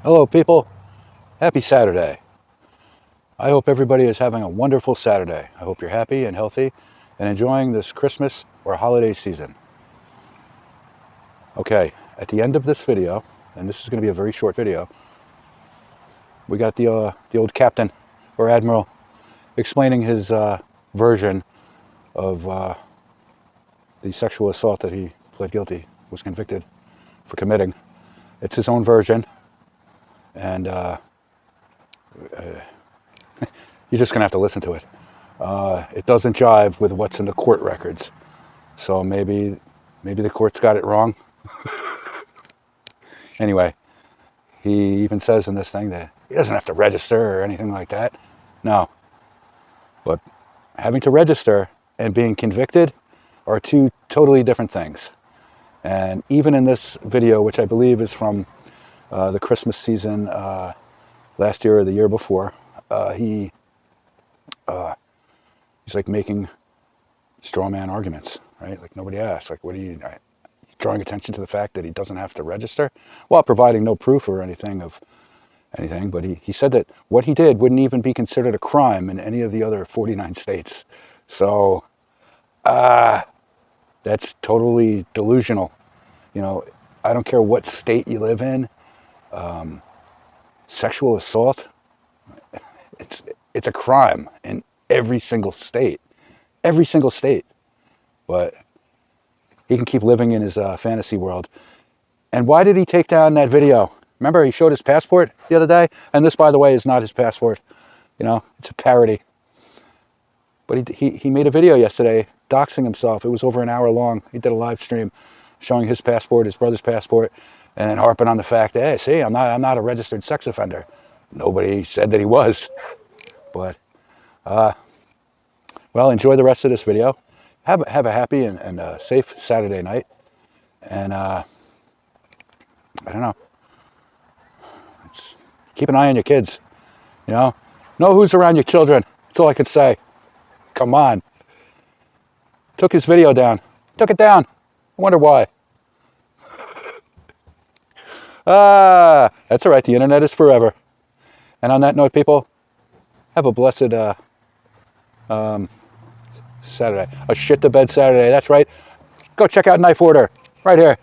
Hello, people. Happy Saturday. I hope everybody is having a wonderful Saturday. I hope you're happy and healthy and enjoying this Christmas or holiday season. Okay, at the end of this video, and this is going to be a very short video, we got the old captain or admiral explaining his version of the sexual assault that he pled guilty, was convicted for committing. It's his own version, and you're just going to have to listen to it. It doesn't jive with what's in the court records. So maybe the court's got it wrong. Anyway, he even says in this thing that he doesn't have to register or anything like that. No. But having to register and being convicted are two totally different things. And even in this video, which I believe is from the Christmas season last year or the year before, he's like making straw man arguments, right? Like nobody asked, like, what are you drawing attention to the fact that he doesn't have to register, while providing no proof or anything of anything. But he said that what he did wouldn't even be considered a crime in any of the other 49 states. So that's totally delusional. You know, I don't care what state you live in. Sexual assault, it's a crime in every single state. Every single state. But he can keep living in his fantasy world. And why did he take down that video? Remember, he showed his passport the other day? And this, by the way, is not his passport. You know, it's a parody. But he made a video yesterday doxing himself. It was over an hour long. He did a live stream showing his passport, his brother's passport, and harping on the fact that, hey, see, I'm not a registered sex offender. Nobody said that he was. But, well, enjoy the rest of this video. Have a happy and safe Saturday night. And I don't know. Keep an eye on your kids. You know who's around your children. That's all I could say. Come on. Took his video down. Took it down. I wonder why. That's all right. The internet is forever. And on that note, people, have a blessed Saturday. A shit to bed Saturday. That's right. Go check out Knife Order. Right here.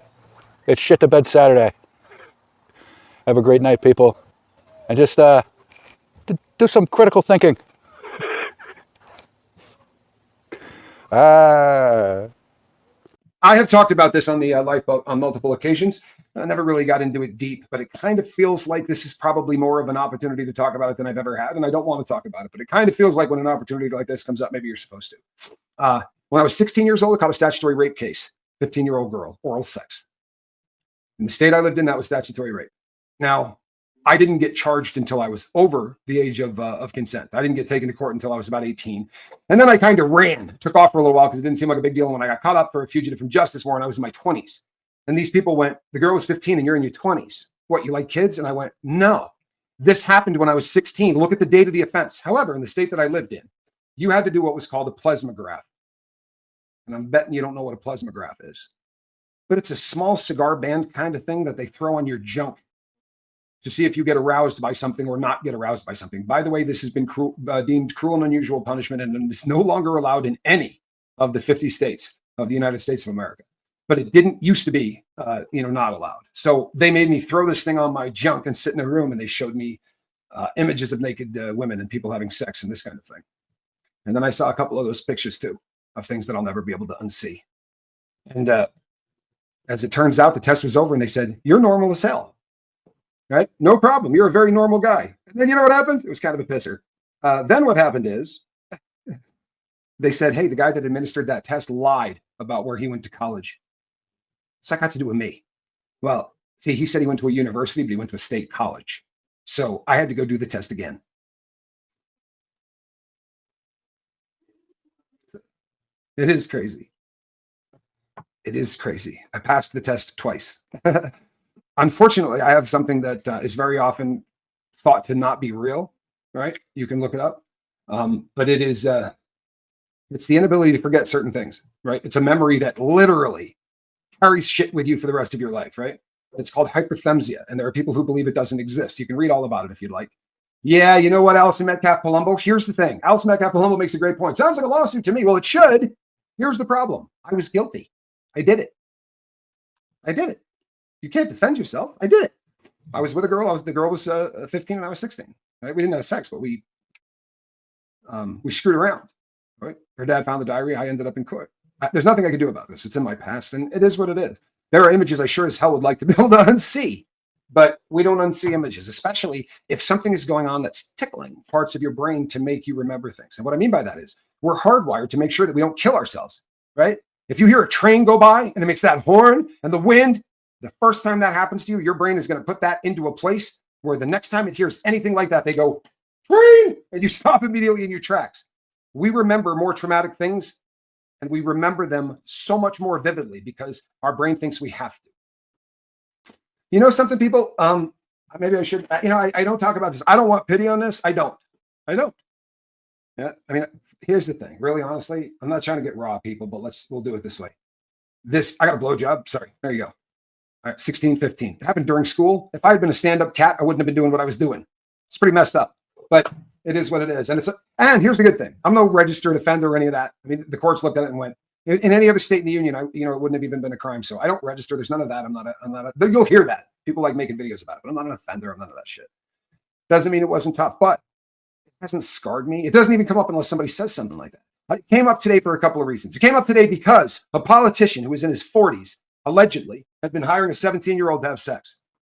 It's shit to bed Saturday. Have a great night, people. And just do some critical thinking. I have talked about this on the lifeboat on multiple occasions. I never really got into it deep, but it kind of feels like this is probably more of an opportunity to talk about it than I've ever had. And I don't want to talk about it, but it kind of feels like when an opportunity like this comes up, maybe you're supposed to. When I was 16 years old, I caught a statutory rape case, 15-year-old girl, oral sex. In the state I lived in, that was statutory rape. Now, I didn't get charged until I was over the age of consent. I didn't get taken to court until I was about 18. And then I kind of took off for a little while because it didn't seem like a big deal. And when I got caught up for a fugitive from justice warrant, I was in my 20s. And these people went, the girl was 15 and you're in your 20s. What, you like kids? And I went, no, this happened when I was 16. Look at the date of the offense. However, in the state that I lived in, you had to do what was called a plasmograph. And I'm betting you don't know what a plasmograph is. But it's a small cigar band kind of thing that they throw on your junk to see if you get aroused by something or not get aroused by something. By the way, this has been deemed cruel and unusual punishment, and it's no longer allowed in any of the 50 states of the United States of America. But it didn't used to be, not allowed. So they made me throw this thing on my junk and sit in a room, and they showed me images of naked women and people having sex and this kind of thing. And then I saw a couple of those pictures too of things that I'll never be able to unsee. And as it turns out, the test was over, and they said, "You're normal as hell." Right? No problem. You're a very normal guy. And then you know what happened? It was kind of a pisser. Then what happened is they said, hey, the guy that administered that test lied about where he went to college. What's that got to do with me? Well, see, he said he went to a university, but he went to a state college. So I had to go do the test again. It is crazy. It is crazy. I passed the test twice. Unfortunately, I have something that is very often thought to not be real, right? You can look it up. But it is, it's the inability to forget certain things, right? It's a memory that literally carries shit with you for the rest of your life, right? It's called hyperthemsia, and there are people who believe it doesn't exist. You can read all about it if you'd like. Yeah, you know what, Allison Metcalf Palumbo? Here's the thing. Allison Metcalf Palumbo makes a great point. Sounds like a lawsuit to me. Well, it should. Here's the problem. I was guilty. I did it. I did it. You can't defend yourself. I did it. I was with a girl. The girl was 15 and I was 16. Right? We didn't have sex, but we screwed around. Right? Her dad found the diary. I ended up in court. There's nothing I can do about this. It's in my past, and it is what it is. There are images I sure as hell would like to be able to unsee, but we don't unsee images, especially if something is going on that's tickling parts of your brain to make you remember things. And what I mean by that is we're hardwired to make sure that we don't kill ourselves, right? If you hear a train go by and it makes that horn and the wind, the first time that happens to you, your brain is going to put that into a place where the next time it hears anything like that, they go, train, and you stop immediately in your tracks. We remember more traumatic things, and we remember them so much more vividly because our brain thinks we have to. You know something, people? Maybe I should, I don't talk about this. I don't want pity on this. I don't. Yeah. I mean, here's the thing. Really, honestly, I'm not trying to get raw, people, but we'll do it this way. I got a blowjob. Sorry. There you go. All right. 16, 15. It happened during school. If I had been a stand-up cat, I wouldn't have been doing what I was doing. It's pretty messed up, but it is what it is. And here's the good thing. I'm no registered offender or any of that. I mean, the courts looked at it and went, in any other state in the union, it wouldn't have even been a crime. So I don't register. There's none of that. You'll hear that. People like making videos about it, but I'm not an offender. I'm none of that shit. Doesn't mean it wasn't tough, but it hasn't scarred me. It doesn't even come up unless somebody says something like that. It came up today for a couple of reasons. It came up today because a politician who was in his 40s, allegedly, had been hiring a 17-year-old to have sex.